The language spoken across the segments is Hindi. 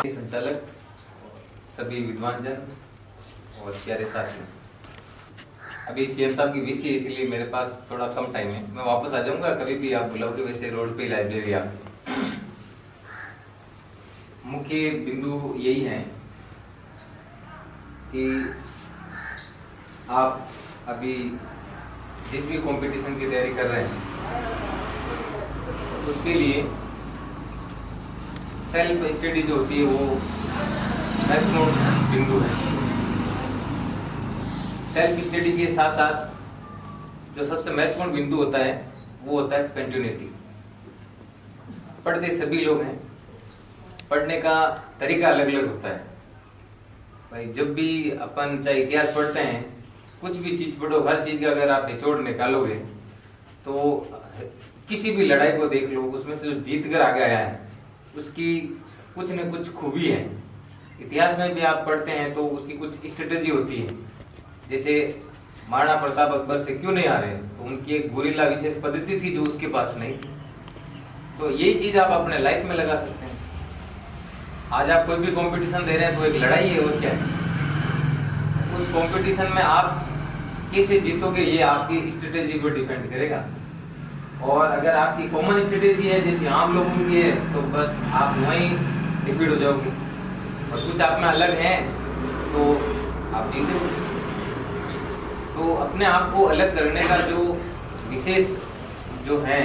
संचालक, सभी विद्वान जन और प्यारे साथी, अभी सीएम साहब की विषय इसलिए मेरे पास थोड़ा कम टाइम है, मैं वापस आ जाऊंगा कभी भी आप बुलाओगे। वैसे रोड पे लाइब्रेरी आप मुख्य बिंदु यही है कि आप अभी जिस भी कंपटीशन की तैयारी कर रहे हैं उसके लिए सेल्फ स्टडी जो होती है वो महत्वपूर्ण बिंदु है। सेल्फ स्टडी के साथ साथ जो सबसे महत्वपूर्ण बिंदु होता है वो होता है कंटिन्यूटी। पढ़ते सभी लोग हैं, पढ़ने का तरीका अलग अलग होता है भाई। जब भी अपन चाहे इतिहास पढ़ते हैं, कुछ भी चीज पढ़ो, हर चीज का अगर आप निचोड़ निकालोगे तो किसी भी लड़ाई को देख लो, उसमें से जो जीत कर आगे आया है उसकी कुछ न कुछ खूबी है। इतिहास में भी आप पढ़ते हैं तो उसकी कुछ स्ट्रेटेजी होती है। जैसे महाराणा प्रताप अकबर से क्यों नहीं आ रहे, तो उनकी एक गुरिल्ला विशेष पद्धति थी जो उसके पास नहीं थी। तो यही चीज आप अपने लाइफ में लगा सकते हैं। आज आप कोई भी कंपटीशन दे रहे हैं तो एक लड़ाई है, और क्या है। उस कंपटीशन में आप कैसे जीतोगे ये आपकी स्ट्रेटेजी पर डिपेंड करेगा। और अगर आपकी कॉमन स्ट्रेटेजी है जैसे आम लोगों की है तो बस आप वहीं डिफीट हो जाओगे, और कुछ आप में अलग है तो आप जीतोगे। तो अपने आप को अलग करने का जो विशेष जो है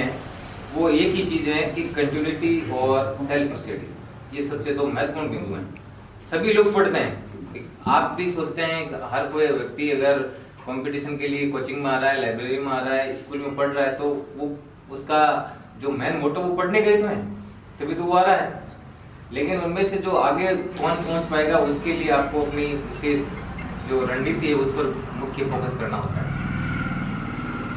वो एक ही चीज है कि कंटिन्यूटी और सेल्फ स्टडी, ये सबसे दो महत्वपूर्ण बिंदु हैं। सभी लोग पढ़ते हैं, आप भी सोचते हैं हर कोई व्यक्ति अगर कंपटीशन के लिए कोचिंग में आ रहा है, लाइब्रेरी में आ रहा है, स्कूल में पढ़ रहा है तो वो उसका जो मेन मोटो वो पढ़ने गए तो है, तभी तो वो आ रहा है। लेकिन उनमें से जो आगे कौन पहुंच पाएगा उसके लिए आपको अपनी विशेष जो रणनीति है उस पर मुख्य फोकस करना होता है।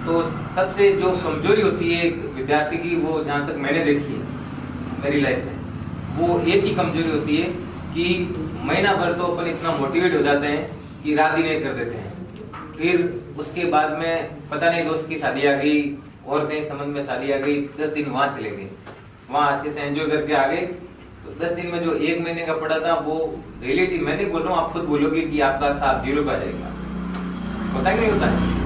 तो सबसे जो कमजोरी होती है एक विद्यार्थी की, वो जहाँ तक मैंने देखी है मेरी लाइफ में, वो एक ही कमजोरी होती है कि महीना भर तो अपन इतना मोटिवेट हो जाते हैं कि रात दिन एक कर देते हैं, फिर उसके बाद में पता नहीं दोस्त की शादी आ गई और कहीं संबंध में शादी आ गई, 10 दिन वहां चले गए, वहां अच्छे से एंजॉय करके आ गए। तो 10 दिन में जो 1 महीने का पड़ा था वो रिलेटिव, मैं नहीं बोल रहा हूँ, आप खुद बोलोगे कि आपका साथ 0 पे आ जाएगा, होता है कि नहीं होता है।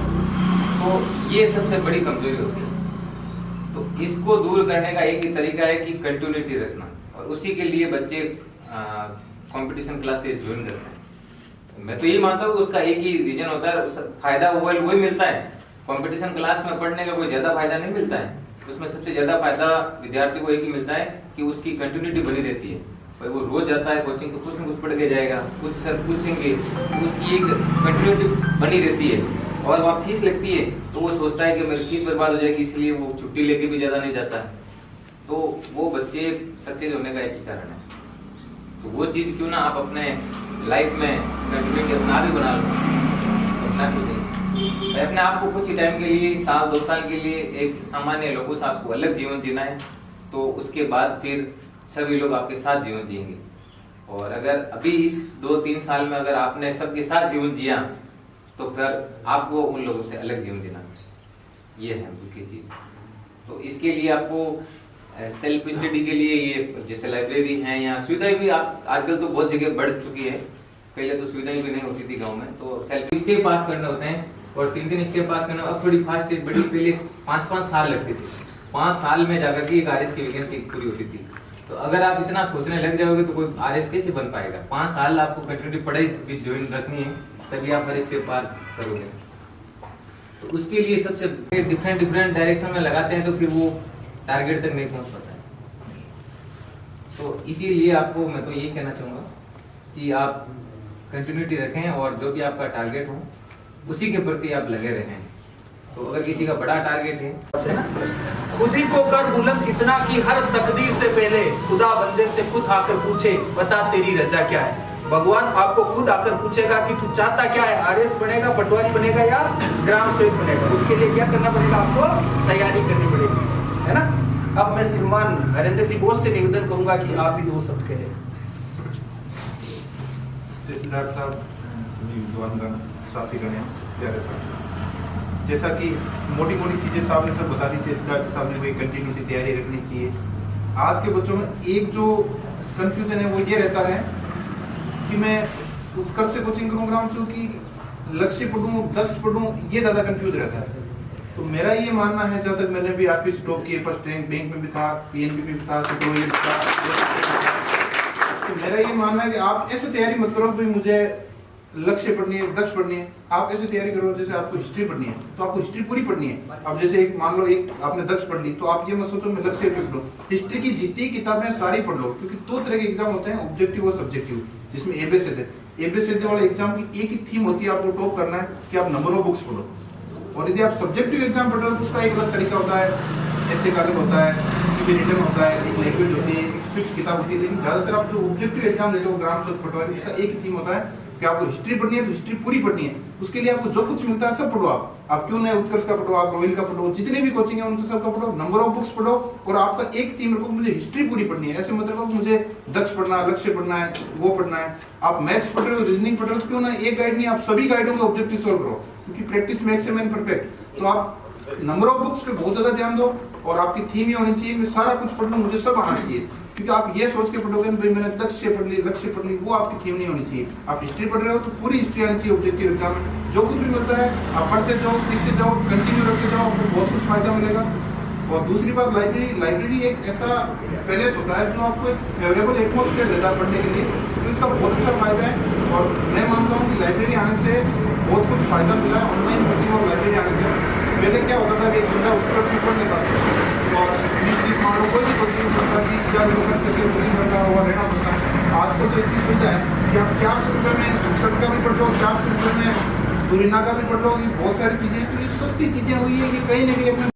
तो ये सबसे बड़ी कमजोरी होती है। तो इसको दूर करने का एक ही तरीका है कि कंटिन्यूटी रखना, और उसी के लिए बच्चे कंपटीशन क्लासेस ज्वाइन करते हैं। मैं तो यही मानता हूँ कि उसका एक ही रीजन होता है, फायदा वही मिलता है। कंपटीशन क्लास में पढ़ने का कोई ज्यादा फायदा नहीं मिलता है, उसमें सबसे ज्यादा फायदा विद्यार्थी को एक ही मिलता है कि उसकी कंटिन्यूटी बनी रहती है। भाई वो रोज जाता है कोचिंग तो कुछ न कुछ पढ़ के जाएगा, कुछ सर पूछेंगे तो उसकी एक कंटिन्यूटी बनी रहती है। और वहाँ फीस लगती है तो वो सोचता है कि मेरी फीस बर्बाद हो जाएगी, इसलिए वो छुट्टी लेके भी ज्यादा नहीं जाता है। तो वो बच्चे सक्सेस होने का एक ही कारण है। तो वो चीज क्यों ना आप अपने लाइफ में कंटिन्यूटी अपना भी बना लो, अपने आप को कुछ ही टाइम के लिए, 1-2 साल के लिए एक सामान्य लोगों से आपको अलग जीवन जीना है। तो उसके बाद फिर सभी लोग आपके साथ जीवन जिएंगे। और अगर अभी इस 2-3 साल में अगर आपने सबके साथ जीवन जिया तो फिर आपको उन लोगों से अलग जीवन जीना, ये है मुख्य चीज। तो इसके लिए आपको सेल्फ स्टडी के लिए ये जैसे लाइब्रेरी है या सुविधाएं भी आप आजकल तो बहुत जगह बढ़ चुकी है, पहले तो सुविधाएं भी नहीं होती थी गांव में। तो सेल्फ स्टेप पास करने होते हैं और 3 स्टेप पास करना, अब थोड़ी फास्ट स्टेप बड़ी, पहले 5-5 साल लगते थे, 5 साल में जाकर के एक आरएस की वैकेंसी पूरी होती थी। तो अगर आप इतना सोचने लग जाओगे तो कोई आरएस कैसे बन पाएगा। 5 साल आपको कंटिन्यूटी पढ़ाई भी ज्वाइन रखनी है, तभी आप हर स्टेप पार करोगे। तो उसके लिए सबसे डिफरेंट डायरेक्शन में लगाते हैं तो फिर वो टारगेट तक नहीं पहुंच पाता है। तो इसीलिए आपको मैं तो यही कहना चाहूंगा कि आप कंटिन्यूटी रखें और जो भी आपका टारगेट हो उसी के प्रति आप लगे रहें। तो अगर किसी का बड़ा टारगेट है, खुद ही को कर बुलंद इतना कि हर तकदीर से पहले खुदा बंदे से खुद आकर पूछे बता तेरी रजा क्या है। भगवान आपको खुद आकर पूछेगा कि तू चाहता क्या है, आरएस बनेगा, पटवारी बनेगा या ग्राम सेवक बनेगा। उसके लिए क्या करना पड़ेगा, आपको तैयारी करनी पड़ेगी, है ना। अब मैं श्रीमान हरेंद्र जी बोस से निवेदन करूंगा कि आप भी 2 शब्द कहें। डॉक्टर साहब, सभी विद्वानगण, साथीगण, प्यारे साहब, जैसा कि मोटी चीजें साहब ने सब बता दी थी, डॉक्टर साहब ने वही कंटिन्यूटी तैयारी रखनी चाहिए। आज के बच्चों में एक जो कंफ्यूजन है वो ये रहता है कि मैं उत्कर्ष से कोचिंग करूँ ग्राम से कि लक्ष्य पढ़ूँ, दक्ष पढ़ूँ, ये ज़्यादा कंफ्यूज रहता है। तो मेरा ये मानना है, जहाँ तक मैंने भी आरपीसी टॉप किए, फर्स्ट रैंक बैंक में भी था, पीएनबी में भी था, भी था, तो मेरा ये मानना है कि आप ऐसे तैयारी मत करो कि मुझे लक्ष्य पढ़नी है, दक्ष पढ़नी है। आप ऐसे तैयारी करो जैसे आपको हिस्ट्री पढ़नी है तो आपको हिस्ट्री पूरी पढ़नी है। अब जैसे एक मान लो एक आपने दक्ष पढ़ ली तो आप ये मत सोचो मैं लक्ष्य पढ़ लो, हिस्ट्री की जितनी किताबें सारी पढ़ लो, क्योंकि दो तरह के एग्जाम होते हैं, ऑब्जेक्टिव और सब्जेक्टिव, जिसमें एबीसीडी वाले एग्जाम की एक ही थीम होती है, आपको टॉप करना है कि आप नंबर ऑफ बुक्स पढ़ो। और यदि आप सब्जेक्टिव एग्जाम पढ़ रहे हो तो उसका एक अलग तरीका होता है, ऐसे का अलग होता है, रिटर्न होता है, एक लैंग्वेज होती है, एक फिक्स किताब होती है। लेकिन ज्यादातर आप जो ऑब्जेक्टिव एग्जाम देते हो ग्राम से पटवारी, उसका एक ही थीम होता है कि आपको हिस्ट्री पढ़नी है तो हिस्ट्री पूरी पढ़नी है। उसके लिए आपको जो कुछ मिलता है सब पढ़ो। आप क्यों नहीं उत्कर्ष का पढ़ो, आप रॉयल का पढ़ो, जितने भी कोचिंग है उनसे सबका पढ़ो, नंबर ऑफ बुक्स पढ़ो, और आपका एक थीम रखो मुझे हिस्ट्री पूरी पढ़नी है। ऐसे मतलब मुझे दक्ष पढ़ना है, लक्ष्य पढ़ना है, वो पढ़ना है। आप मैथ्स पढ़ रहे हो, रीजनिंग पढ़ रहे हो, तो क्यों ना एक गाइड नहीं, आप सभी गाइडों के ऑब्जेक्टिव सोल्व करो, क्योंकि practice makes a man perfect. तो आप नंबर ऑफ बुक्स पे बहुत ज्यादा ध्यान दो, और आपकी थीम ही होनी चाहिए मैं सारा कुछ पढ़ लूं, मुझे सब आना चाहिए। क्योंकि आप ये सोच के पढ़ोगे भाई मैंने लक्ष्य पढ़ ली, लक्ष्य पढ़ ली, वो आपकी थीम नहीं होनी चाहिए। आप हिस्ट्री पढ़ रहे हो तो पूरी हिस्ट्री आनी चाहिए ऑब्जेक्टिव एग्जाम में। जो कुछ भी मिलता है आप पढ़ते जाओ, सीखते जाओ, कंटिन्यू रखते जाओ, आपको बहुत कुछ फायदा मिलेगा। और दूसरी बात, लाइब्रेरी एक ऐसा पैलेस होता है जो आपको एक फेवरेबल एटमोस्फेयर देता है पढ़ने के लिए, तो इसका बहुत अच्छा फायदा है। और मैं मानता हूँ कि लाइब्रेरी आने से बहुत कुछ फायदा मिला है, ऑनलाइन कोचिंग और लाइब्रेरी आने से। पहले क्या होता था कि एक बंदा उत्तर से पढ़ लेता और 20-30 मान लो कोई भी कोचिंग करता कि क्या कर सके कोचिंग करता हुआ रहना पड़ता है। आज को तो इतनी सुविधा है कि आप 400 रुपये में उत्तर का भी पढ़ लो, 400 रुपये में दूरिना का भी पढ़ लो, बहुत सारी चीज़ें। तो ये सस्ती चीज़ें हुई है कि कहीं ना कहीं अपने